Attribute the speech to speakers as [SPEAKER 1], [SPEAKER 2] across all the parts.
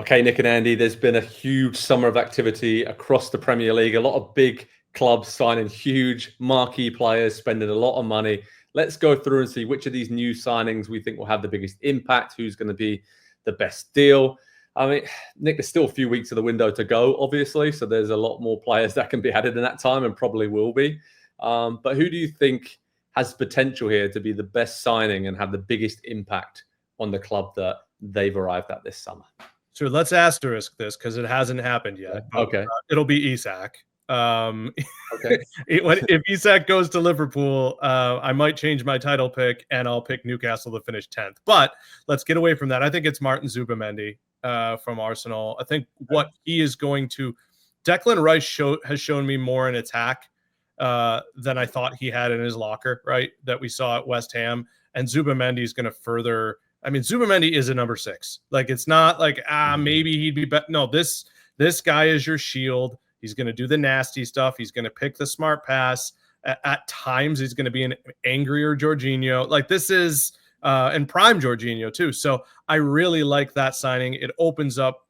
[SPEAKER 1] Okay, Nick and Andy, there's been a huge summer of activity across the Premier League. A lot of big clubs signing huge marquee players, spending a lot of money. Let's go through and see which of these new signings we think will have the biggest impact, who's going to be the best deal. I mean, Nick, there's still a few weeks of the window to go, obviously, so there's a lot more players that can be added in that time and probably will be. But who do you think has potential here to be the best signing and have the biggest impact on the club that they've arrived at this summer?
[SPEAKER 2] So let's asterisk this because it hasn't happened yet.
[SPEAKER 1] Okay.
[SPEAKER 2] It'll be Isak.
[SPEAKER 1] Okay.
[SPEAKER 2] If Isak goes to Liverpool, I might change my title pick and I'll pick Newcastle to finish 10th. But let's get away from that. I think it's Martin Zubimendi from Arsenal. I think what he is going to – Declan Rice has shown me more in attack than I thought he had in his locker, right, that we saw at West Ham. And Zubimendi is going to further – I mean, Zubimendi is a number 6. Like, it's not like, maybe he'd be better. No, this guy is your shield. He's going to do the nasty stuff. He's going to pick the smart pass. At times, he's going to be an angrier Jorginho. Like, this is and prime Jorginho too. So I really like that signing. It opens up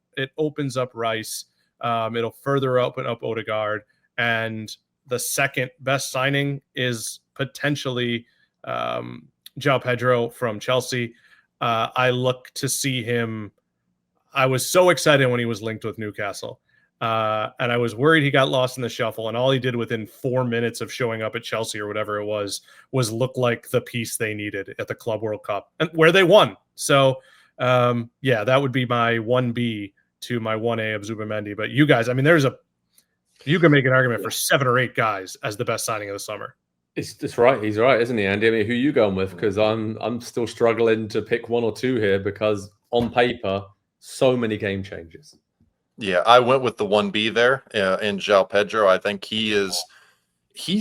[SPEAKER 2] Rice. It'll further open up Odegaard. And the second best signing is potentially Joao Pedro from Chelsea. I look to see him. I was so excited when he was linked with Newcastle. And I was worried he got lost in the shuffle. And all he did within 4 minutes of showing up at Chelsea or whatever it was look like the piece they needed at the Club World Cup, and where they won. So, that would be my 1B to my 1A of Zubimendi. But you guys, I mean, you can make an argument for 7 or 8 guys as the best signing of the summer.
[SPEAKER 1] It's right. He's right, isn't he, Andy? I mean, who are you going with? Because I'm still struggling to pick 1 or 2 here because on paper, so many game changes.
[SPEAKER 3] Yeah, I went with the 1B there in Joao Pedro. I think he's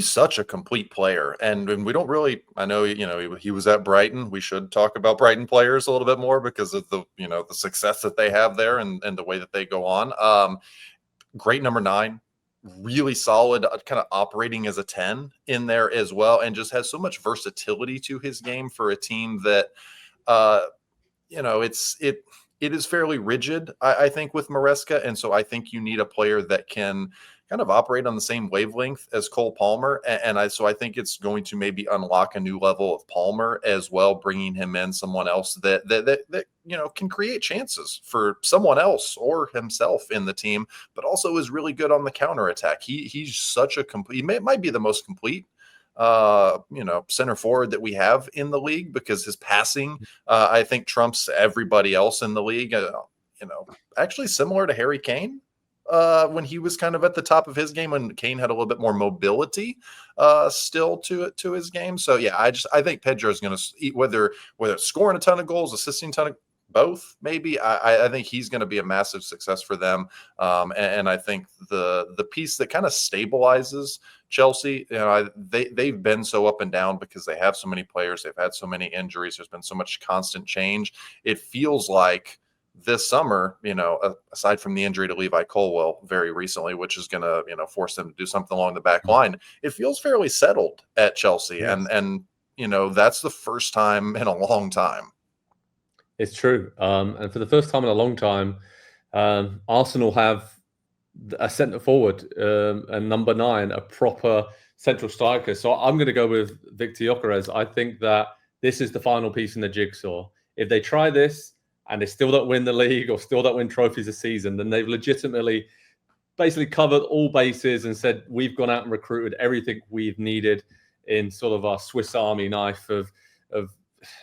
[SPEAKER 3] such a complete player. And we don't really, I know, he was at Brighton. We should talk about Brighton players a little bit more because of the success that they have there and the way that they go on. Great number 9. Really solid, kind of operating as a 10 in there as well, and just has so much versatility to his game for a team that, it is fairly rigid, I think, with Maresca, and so I think you need a player that can kind of operate on the same wavelength as Cole Palmer, so I think it's going to maybe unlock a new level of Palmer as well, bringing him in someone else that can create chances for someone else or himself in the team, but also is really good on the counterattack. He's such a complete, he might be the most complete center forward that we have in the league because his passing, I think, trumps everybody else in the league. Actually similar to Harry Kane. When he was kind of at the top of his game, when Kane had a little bit more mobility still to his game. So yeah, I think Pedro is going to eat, whether it's scoring a ton of goals, assisting a ton of both, maybe. I think he's going to be a massive success for them. And I think the piece that kind of stabilizes Chelsea, they've been so up and down because they have so many players, they've had so many injuries, there's been so much constant change. It feels like this summer, aside from the injury to Levi Colwill very recently, which is going to, force them to do something along the back line, it feels fairly settled at Chelsea. Yes. And that's the first time in a long time.
[SPEAKER 1] It's true. And for the first time in a long time, Arsenal have a centre forward and number 9, a proper central striker. So I'm going to go with Viktor Gyokeres. I think that this is the final piece in the jigsaw. If they try this, and they still don't win the league or still don't win trophies this season, then they've legitimately basically covered all bases and said, we've gone out and recruited everything we've needed in sort of our Swiss Army knife of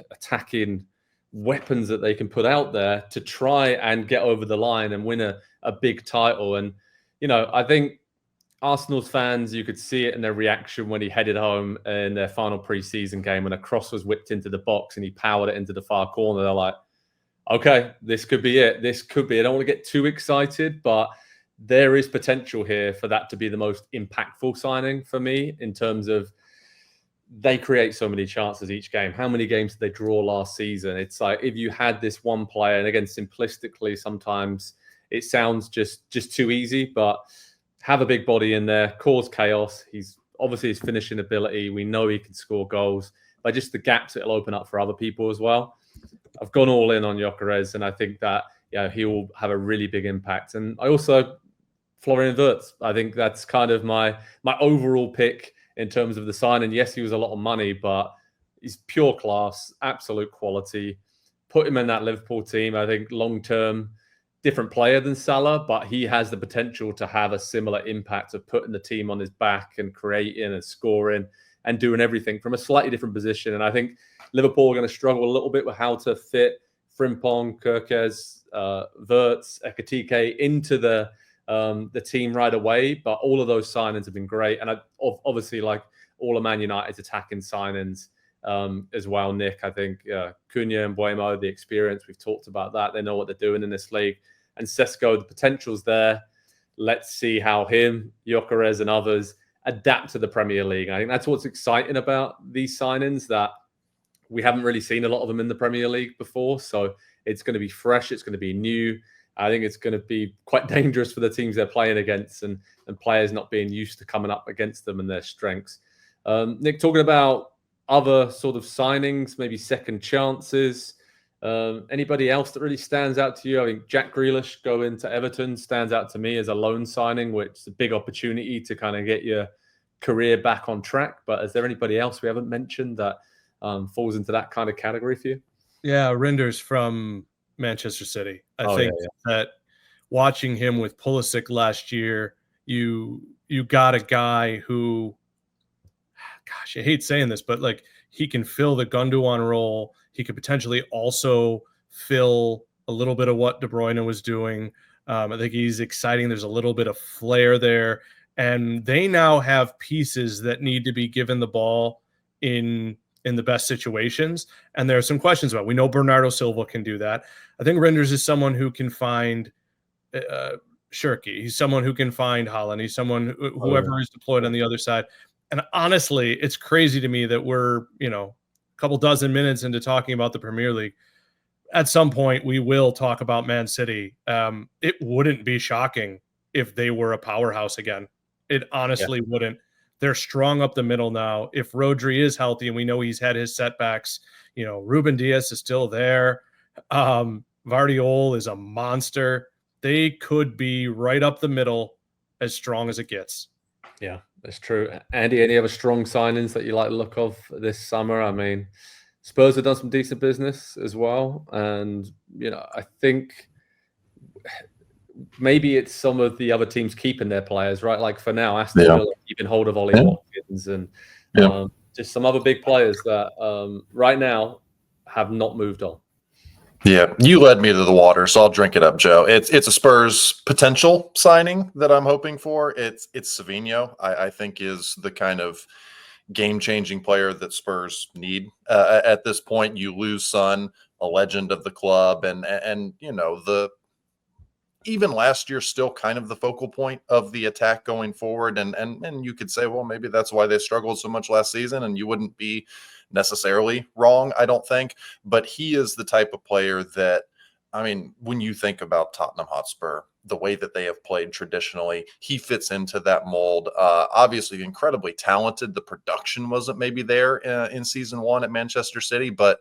[SPEAKER 1] attacking weapons that they can put out there to try and get over the line and win a big title. And, I think Arsenal's fans, you could see it in their reaction when he headed home in their final pre-season game when a cross was whipped into the box and he powered it into the far corner. They're like, okay, this could be it. This could be. I don't want to get too excited, but there is potential here for that to be the most impactful signing for me in terms of they create so many chances each game. How many games did they draw last season? It's like if you had this one player, and again, simplistically, sometimes it sounds just too easy, but have a big body in there, cause chaos. He's obviously his finishing ability. We know he can score goals, but just the gaps it'll open up for other people as well. I've gone all in on Gyokeres, and I think that he will have a really big impact. And I also, Florian Wirtz, I think that's kind of my overall pick in terms of the sign. And yes, he was a lot of money, but he's pure class, absolute quality. Put him in that Liverpool team. I think long-term, different player than Salah, but he has the potential to have a similar impact of putting the team on his back and creating and scoring and doing everything from a slightly different position. And I think Liverpool are going to struggle a little bit with how to fit Frimpong, Gyokeres, Wirtz, Ekitike into the team right away. But all of those signings have been great. And obviously, like all of Man United's attacking signings as well, Nick. I think Cunha and Buemo, the experience, we've talked about that. They know what they're doing in this league. And Sesko, the potential's there. Let's see how him, Gyokeres, and others adapt to the Premier League. I think that's what's exciting about these signings, that we haven't really seen a lot of them in the Premier League before. So it's going to be fresh. It's going to be new. I think it's going to be quite dangerous for the teams they're playing against and players not being used to coming up against them and their strengths. Nick, talking about other sort of signings, maybe second chances. Anybody else that really stands out to you? I think Jack Grealish going to Everton stands out to me as a loan signing, which is a big opportunity to kind of get your career back on track. But is there anybody else we haven't mentioned that falls into that kind of category for you?
[SPEAKER 2] Yeah, Reinders from Manchester City. I think that watching him with Pulisic last year, you got a guy who, gosh, I hate saying this, but like he can fill the Gundogan role. He could potentially also fill a little bit of what De Bruyne was doing. I think he's exciting. There's a little bit of flair there. And they now have pieces that need to be given the ball in the best situations. And there are some questions about. We know Bernardo Silva can do that. I think Reinders is someone who can find Shirky. He's someone who can find Haaland. He's someone whoever is deployed on the other side. And honestly, it's crazy to me that we're, a couple dozen minutes into talking about the Premier League. At some point, we will talk about Man City. It wouldn't be shocking if they were a powerhouse again. It honestly wouldn't. They're strong up the middle now. If Rodri is healthy, and we know he's had his setbacks, Ruben Dias is still there. Vardiol is a monster. They could be right up the middle, as strong as it gets.
[SPEAKER 1] Yeah, that's true. Andy, any other strong signings that you like the look of this summer? I mean, Spurs have done some decent business as well. And, I think maybe it's some of the other teams keeping their players, right? Like for now, Aston Villa keeping hold of Ollie Watkins and just some other big players that right now have not moved on.
[SPEAKER 3] Yeah, you led me to the water, so I'll drink it up, Joe. It's a Spurs potential signing that I'm hoping for. It's Savinho, I think, is the kind of game-changing player that Spurs need at this point. You lose Son, a legend of the club, and even last year, still kind of the focal point of the attack going forward. And you could say, well, maybe that's why they struggled so much last season, and you wouldn't be necessarily wrong, I don't think. But he is the type of player that, when you think about Tottenham Hotspur, the way that they have played traditionally, he fits into that mold. Obviously, incredibly talented. The production wasn't maybe there in season one at Manchester City, but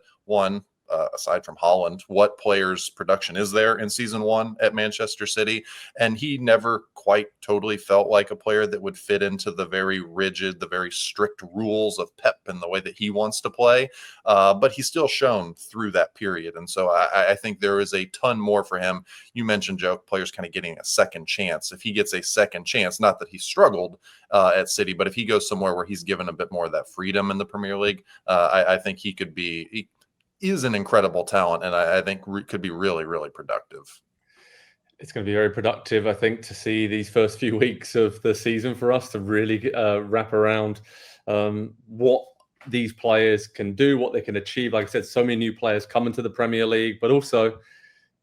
[SPEAKER 3] aside from Haaland, what players' production is there in season one at Manchester City? And he never quite totally felt like a player that would fit into the very rigid, the very strict rules of Pep and the way that he wants to play. But he's still shown through that period. And so I think there is a ton more for him. You mentioned, Joe, players kind of getting a second chance. If he gets a second chance, not that he struggled at City, but if he goes somewhere where he's given a bit more of that freedom in the Premier League, I think he could be... is an incredible talent, and I think could be really, really productive.
[SPEAKER 1] It's going to be very productive, I think, to see these first few weeks of the season for us to really wrap around what these players can do, what they can achieve. Like I said, so many new players coming to the Premier League, but also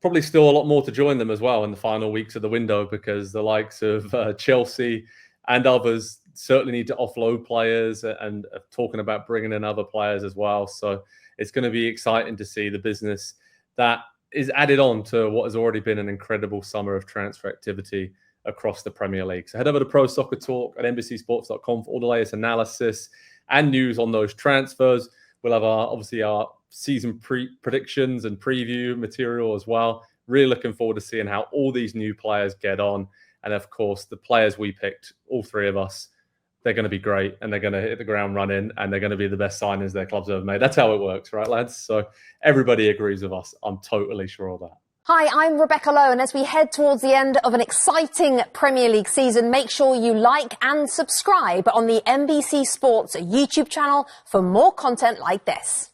[SPEAKER 1] probably still a lot more to join them as well in the final weeks of the window, because the likes of Chelsea and others certainly need to offload players and talking about bringing in other players as well. So it's going to be exciting to see the business that is added on to what has already been an incredible summer of transfer activity across the Premier League. So head over to Pro Soccer Talk at NBCSports.com for all the latest analysis and news on those transfers. We'll have our season predictions and preview material as well. Really looking forward to seeing how all these new players get on. And of course, the players we picked, all three of us, they're going to be great and they're going to hit the ground running and they're going to be the best signings their clubs have made. That's how it works, right, lads? So everybody agrees with us. I'm totally sure of that.
[SPEAKER 4] Hi, I'm Rebecca Lowe, and as we head towards the end of an exciting Premier League season, make sure you like and subscribe on the NBC Sports YouTube channel for more content like this.